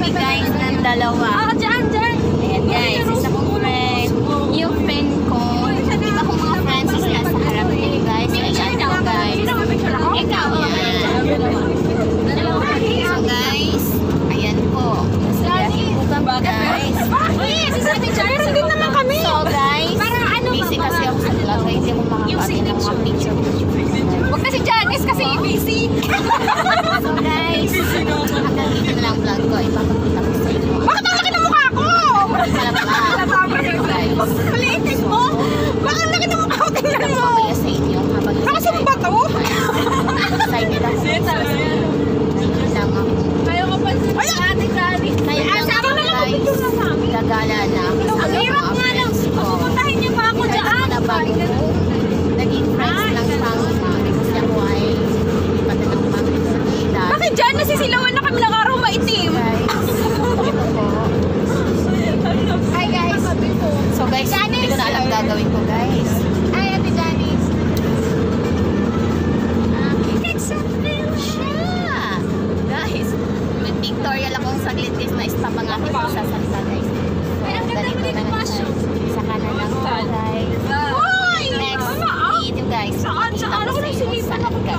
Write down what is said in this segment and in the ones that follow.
kami guys ng dalawa. Dyan. Ayan guys, isa kong friend. Yung friend ko. Iba kong mga friends is nasa harap nila guys. Ayan ikaw guys. Ikaw yan. So guys, ayan po. Masayahin po kami guys. Meron din naman kami. So guys, busy kasi ako sa vlog. Hindi ako makakapin ng mga picture. Huwag kasi Janice kasi busy. So guys, hanggang dito na lang vlog ko. Ipapakita ko sa inyo. Bakit ang laki ng mukha ko? Guys. Maliitin mo? Bakit ang laki ng mukha ko? Tingnan mo. Kaya sa inyo habang Nakasama ba ito? excited ako. Lang ako. Ayaw ka pa sa ate Kali. Kaya lang ako guys. Gagala na. Ang hirap nga lang. Pupuntahin niyo pa ako dyan. Na bago ko. Naging friends lang sa mga kasi ako ay patanong pamit sa kita. Bakit dyan? Nasisilawan na kami ng araw maitim. Hi guys. So guys, hindi ko na alam gagawin ko guys. Hi Ate Janice. It's a film siya. Guys, may pictorial akong saglit guys na ispapangakit ko sa salita guys. So ganito na lang guys. Sa kanan lang po guys. Next video guys. Saan? Ano ko nang sinipan ako ka?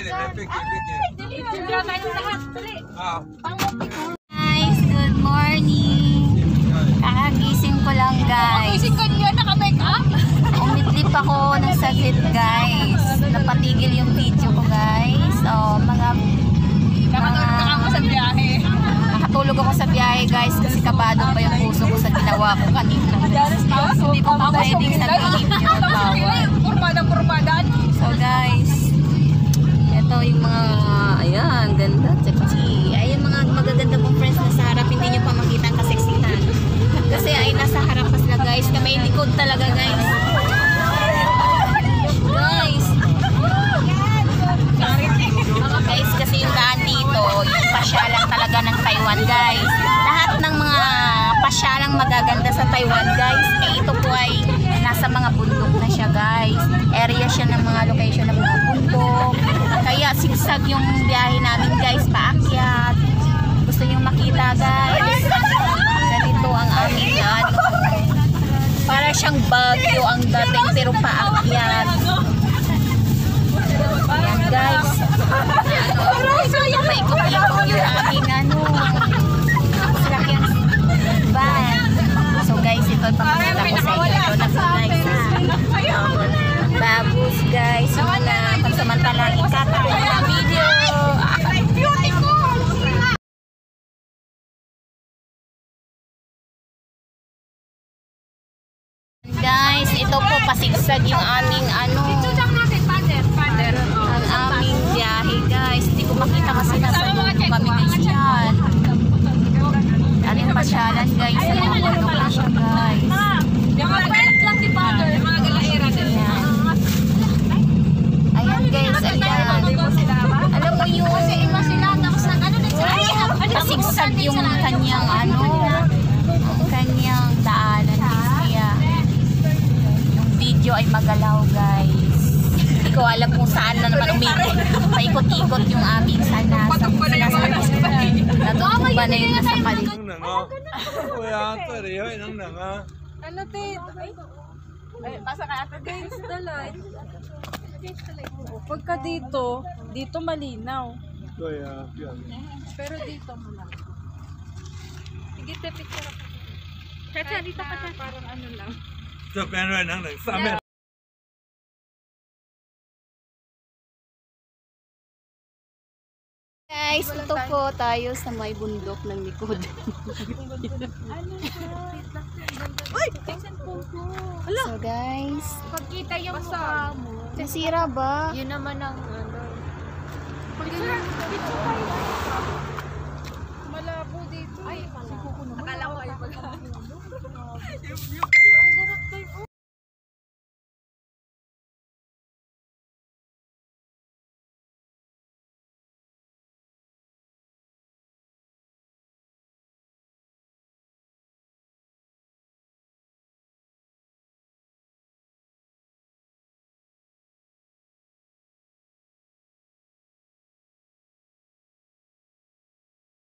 Guys, good morning. Kakagising ko lang guys. Umitlip ako ng saglit guys. Napatigil yung video ko guys. O, nakatulog ako sa biyahe guys kasi kabado pa yung puso ko sa ginawa ko kanina. Hindi ko pa pwedeng sabihin yun. So guys, ito yung mga, ayan, ganda, sexy. Ay, yung mga magaganda mong friends na sa harap, hindi nyo pa makita ang kaseksihan. Kasi ay nasa harap pa sila guys, kami likod talaga guys. Guys, kasi yung daan dito, yung pasyalang talaga ng Taiwan guys. Lahat ng mga pasyalang magaganda sa Taiwan guys, eh ito po ay nasa mga bundok na siya guys. Area siya ng mga location ng mga bundok. Kaya sigsag yung biyahe namin guys, paakyat. Gusto nyo makita guys. Ganito ang aming ano. Para siyang bagyo ang dating pero paakyat. Ayan guys. Paikot-ikot yung aming ano. Salakyan van. So guys, ito ipapakita ko sa inyo. Ito na po guys ha. Babus guys. Muna pagsamantalang ikapat ko ng video. Guys, ito po pasigsag yung aming ano. Ang aming biyahe guys. Hindi ko makita kasi nasa dulo kami guys yan. Ano yung pasyalan guys. Sa mga bundok na siya guys. Ayan guys, ayan. Alam mo yung pasigsag yung kanyang ano, ang kanyang daanan guys. Kaya yung video ay magalaw guys. Hindi ko alam kung saan na naman umikot. Paikot-ikot yung aming sinasabi. Natutumba na yun nasa paligid. Ano, Tit? Pasa ka ata guys, dalay. Pagka dito malinaw. Pero dito mo lang. Sige, picture ako. Chacha, dito ka na. Parang ano lang. Guys, ito po tayo sa may bundok ng likod. So guys, Pagkita yung mukha mo. nasira ba? Yun naman ang ano. Malabo dito. Ay, akala ko ay pag. Ang harap tayo.